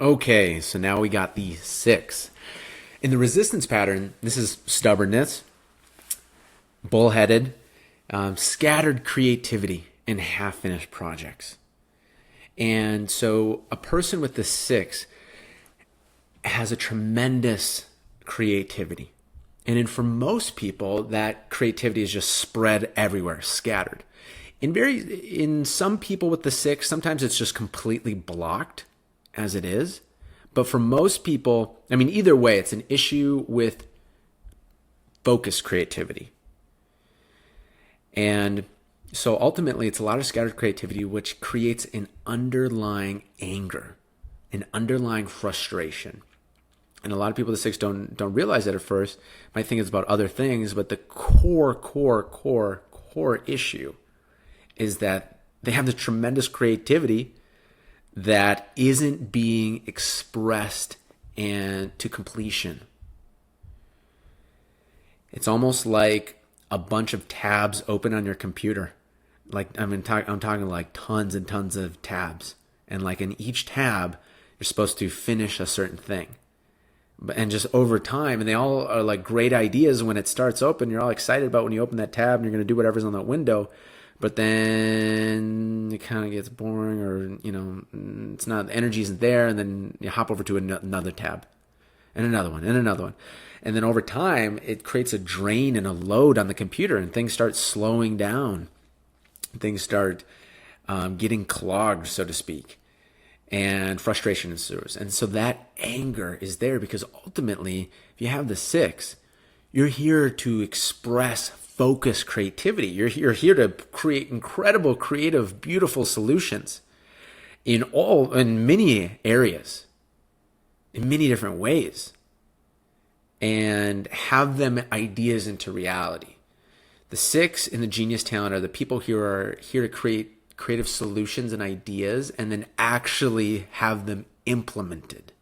Okay, so now we got the 6. In the resistance pattern, this is stubbornness, bullheaded, scattered creativity, and half-finished projects. And so a person with the 6 has a tremendous creativity. And then for most people, that creativity is just spread everywhere, scattered. In some people with the 6, sometimes it's just completely blocked as it is. But for most people, I mean, either way, it's an issue with focused creativity. And so ultimately, it's a lot of scattered creativity, which creates an underlying anger, an underlying frustration. And a lot of people with the 6 don't realize that at first. Might think it's about other things, but the core issue is that they have the tremendous creativity that isn't being expressed and to completion. It's almost like a bunch of tabs open on your computer. Like I'm talking like tons and tons of tabs, and like in each tab, you're supposed to finish a certain thing. And just over time, and they all are like great ideas when it starts open. You're all excited about when you open that tab and you're going to do whatever's on that window. But then it kind of gets boring, or, it's not, the energy isn't there. And then you hop over to another tab and another one and another one. And then over time, it creates a drain and a load on the computer, and things start slowing down. Things start getting clogged, so to speak. And frustration ensues. And so that anger is there because ultimately, if you have the 6, you're here to express focused creativity. You're here to create incredible, creative, beautiful solutions in many areas, in many different ways, and have them ideas into reality. The 6 in the genius talent are the people who are here to create creative solutions and ideas and then actually have them implemented.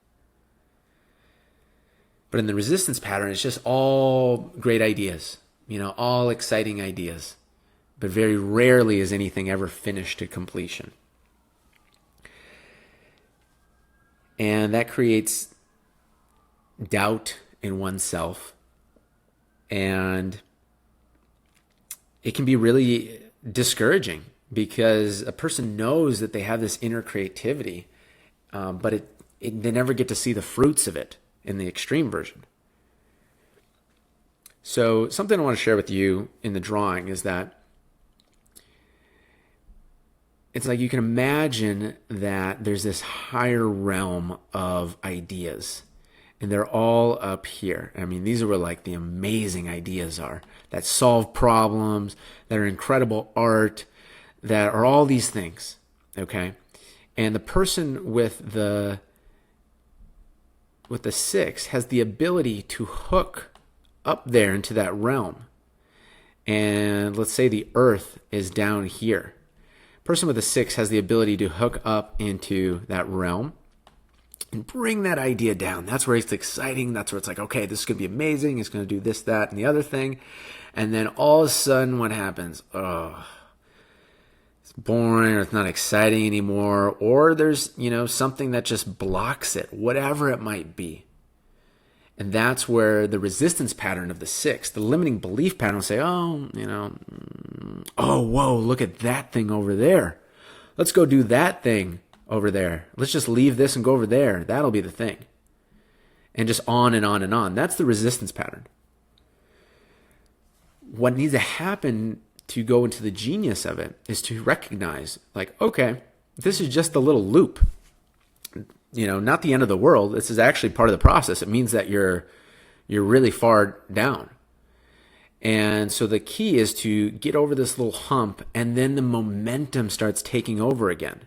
But in the resistance pattern, it's just all great ideas, all exciting ideas, but very rarely is anything ever finished to completion. And that creates doubt in oneself, and it can be really discouraging because a person knows that they have this inner creativity, but they never get to see the fruits of it in the extreme version. So something I want to share with you in the drawing is that it's like you can imagine that there's this higher realm of ideas, and they're all up here. I mean, these are where like the amazing ideas are that solve problems, that are incredible art, that are all these things, okay? And the person with the 6 has the ability to hook up there into that realm. And let's say the earth is down here. Person with the 6 has the ability to hook up into that realm and bring that idea down. That's where it's exciting. That's where it's like, okay, this is going to be amazing. It's going to do this, that, and the other thing. And then all of a sudden, what happens? It's boring, or it's not exciting anymore. Or there's, something that just blocks it, whatever it might be. And that's where the resistance pattern of the 6, the limiting belief pattern will say, oh, whoa, look at that thing over there. Let's go do that thing over there. Let's just leave this and go over there. That'll be the thing. And just on and on and on. That's the resistance pattern. What needs to happen to go into the genius of it is to recognize, like, okay, this is just a little loop. Not the end of the world. This is actually part of the process. It means that you're really far down. And so the key is to get over this little hump, and then the momentum starts taking over again.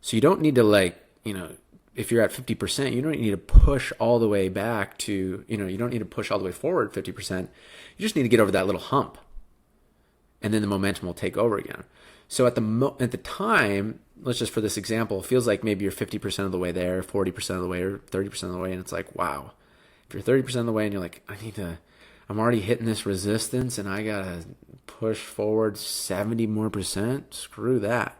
So you don't need to if you're at 50%, you don't need to push all the way back to, you don't need to push all the way forward 50%. You just need to get over that little hump, and then the momentum will take over again. So at the time, let's just for this example, it feels like maybe you're 50% of the way there, 40% of the way, or 30% of the way, and it's like, wow. If you're 30% of the way and you're like, I'm already hitting this resistance and I gotta push forward 70 more percent, screw that.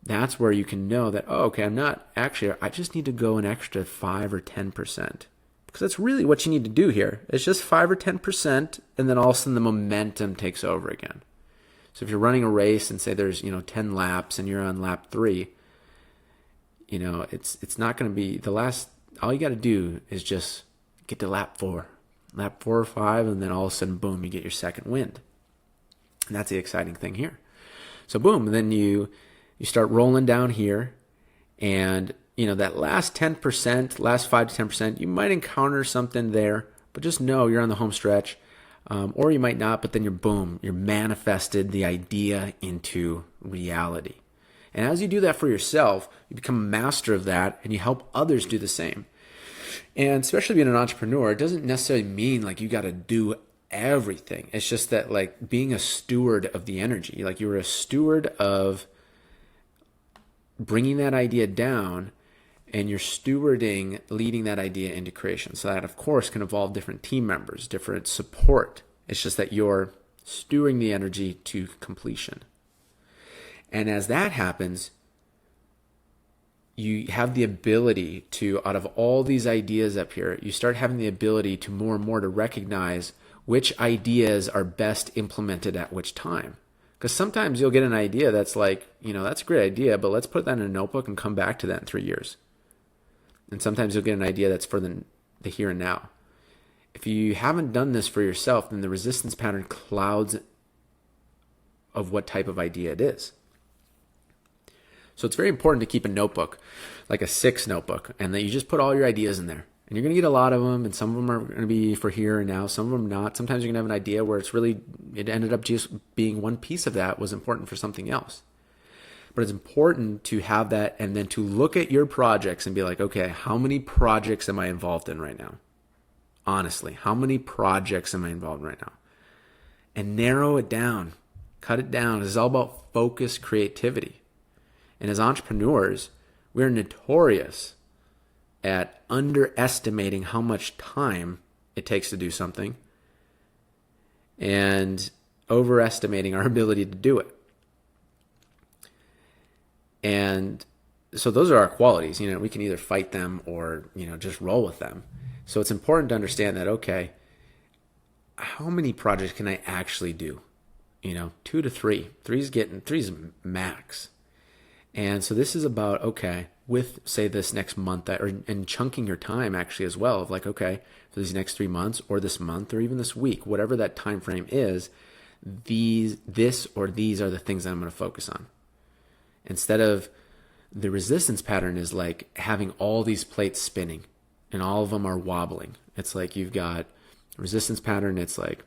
That's where you can know that, oh, okay, I just need to go an extra 5 or 10%. Because that's really what you need to do here. It's just 5 or 10%, and then all of a sudden the momentum takes over again. So if you're running a race and say there's, 10 laps and you're on lap 3, it's not going to be all you got to do is just get to lap 4 or 5, and then all of a sudden, boom, you get your second wind. And that's the exciting thing here. So boom, and then you start rolling down here, and that last 10%, last 5 to 10%, you might encounter something there, but just know you're on the home stretch. Or you might not, but then you're manifested the idea into reality. And as you do that for yourself, you become a master of that, and you help others do the same. And especially being an entrepreneur, it doesn't necessarily mean like you got to do everything. It's just that like being a steward of the energy, like you're a steward of bringing that idea down, and you're stewarding, leading that idea into creation. So that, of course, can involve different team members, different support. It's just that you're stewarding the energy to completion. And as that happens, you have the ability to, out of all these ideas up here, you start having the ability to more and more to recognize which ideas are best implemented at which time. Because sometimes you'll get an idea that's like, that's a great idea, but let's put that in a notebook and come back to that in 3 years. And sometimes you'll get an idea that's for the here and now. If you haven't done this for yourself, then the resistance pattern clouds of what type of idea it is. So it's very important to keep a notebook, like a 6 notebook, and that you just put all your ideas in there. And you're going to get a lot of them, and some of them are going to be for here and now, some of them not. Sometimes you're going to have an idea where it ended up just being one piece of that was important for something else. But it's important to have that, and then to look at your projects and be like, okay, how many projects am I involved in right now? Honestly, how many projects am I involved in right now? And narrow it down, cut it down. It's all about focused creativity. And as entrepreneurs, we're notorious at underestimating how much time it takes to do something and overestimating our ability to do it. And so those are our qualities. We can either fight them or, just roll with them. So it's important to understand that, okay, how many projects can I actually do? 2 to 3. 3's max. And so this is about, okay, with say this next month, and chunking your time actually as well, of like, okay, for these next 3 months or this month or even this week, whatever that time frame is, these are the things that I'm going to focus on. Instead of the resistance pattern is like having all these plates spinning and all of them are wobbling. It's like you've got resistance pattern. It's like,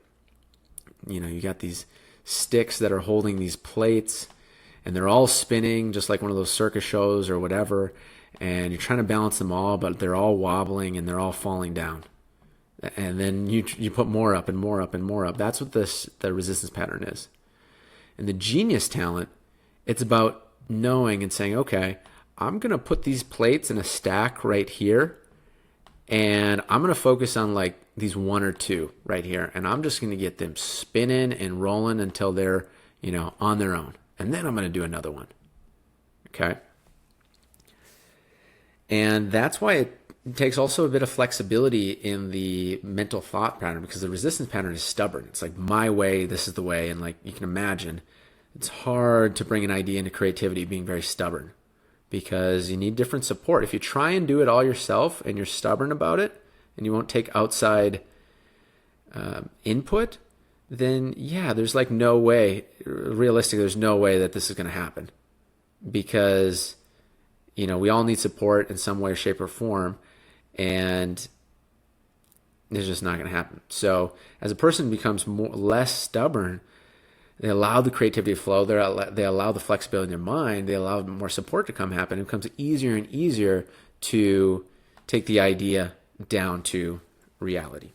you got these sticks that are holding these plates and they're all spinning just like one of those circus shows or whatever. And you're trying to balance them all, but they're all wobbling and they're all falling down. And then you put more up and more up and more up. That's what the resistance pattern is. And the genius talent, it's about knowing and saying, okay, I'm going to put these plates in a stack right here, and I'm going to focus on like these 1 or 2 right here, and I'm just going to get them spinning and rolling until they're, on their own. And then I'm going to do another one. Okay? And that's why it takes also a bit of flexibility in the mental thought pattern, because the resistance pattern is stubborn. It's like my way, this is the way, and like you can imagine, it's hard to bring an idea into creativity being very stubborn because you need different support. If you try and do it all yourself and you're stubborn about it and you won't take outside input, then there's like no way, realistically, there's no way that this is going to happen because, we all need support in some way, shape, or form, and it's just not going to happen. So as a person becomes less stubborn, they allow the creativity to flow. They allow the flexibility in their mind. They allow more support to come happen. It becomes easier and easier to take the idea down to reality.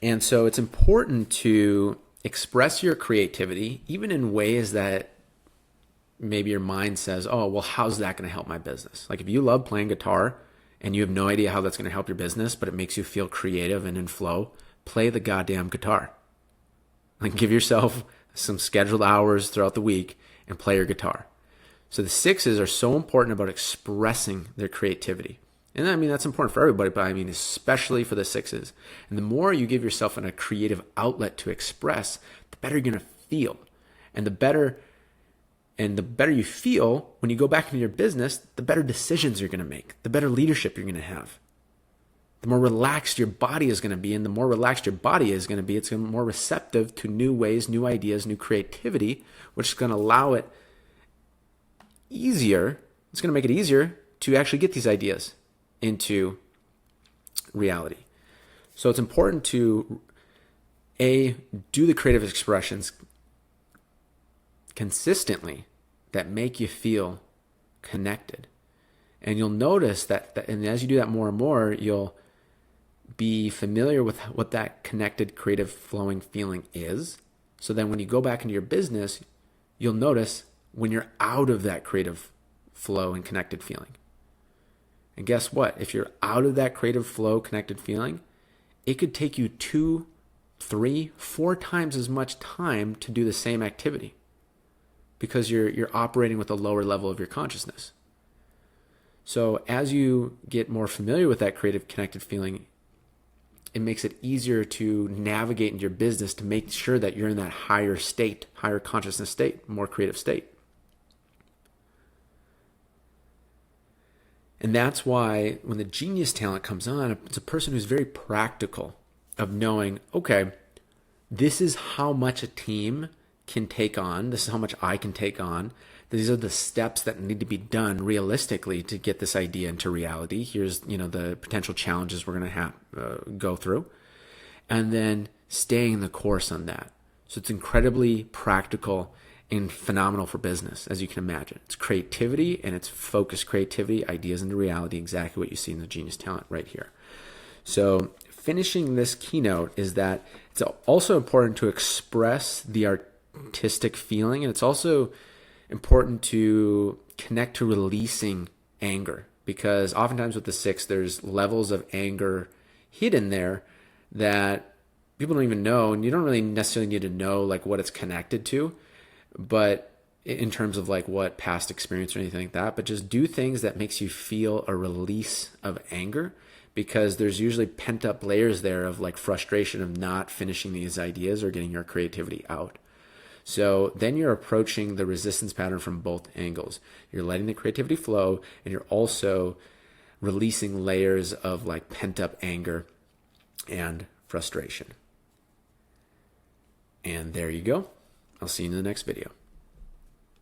And so it's important to express your creativity, even in ways that maybe your mind says, oh, well, how's that going to help my business? Like if you love playing guitar and you have no idea how that's going to help your business, but it makes you feel creative and in flow, play the goddamn guitar. Like give yourself some scheduled hours throughout the week and play your guitar. So the 6s are so important about expressing their creativity. And I mean, that's important for everybody, but I mean, especially for the 6s. And the more you give yourself a creative outlet to express, the better you're going to feel. And the better you feel when you go back into your business, the better decisions you're going to make, the better leadership you're going to have. The more relaxed your body is going to be, and the more relaxed your body is going to be, it's going to be more receptive to new ways, new ideas, new creativity, which is going to allow it easier. It's going to make it easier to actually get these ideas into reality. So it's important to do the creative expressions consistently that make you feel connected. And you'll notice that and as you do that more and more, you'll be familiar with what that connected, creative, flowing feeling is. So then when you go back into your business, you'll notice when you're out of that creative flow and connected feeling. And guess what? If you're out of that creative flow, connected feeling, it could take you 2, 3, 4 times as much time to do the same activity because you're operating with a lower level of your consciousness. So as you get more familiar with that creative, connected feeling, it makes it easier to navigate in your business to make sure that you're in that higher state, higher consciousness state, more creative state. And that's why when the genius talent comes on, it's a person who's very practical of knowing, okay, this is how much a team can take on. This is how much I can take on. These are the steps that need to be done realistically to get this idea into reality. Here's, the potential challenges we're going to have go through, and then staying the course on that. So it's incredibly practical and phenomenal for business, as you can imagine. It's creativity and it's focused creativity, ideas into reality, exactly what you see in the Genius Talent right here. So finishing this keynote is that it's also important to express the artistic feeling, and it's also important to connect to releasing anger, because oftentimes with the 6, there's levels of anger hidden there that people don't even know, and you don't really necessarily need to know like what it's connected to, but in terms of like what past experience or anything like that, but just do things that makes you feel a release of anger, because there's usually pent up layers there of like frustration of not finishing these ideas or getting your creativity out. So then you're approaching the resistance pattern from both angles. You're letting the creativity flow, and you're also releasing layers of like pent up anger and frustration. And there you go. I'll see you in the next video.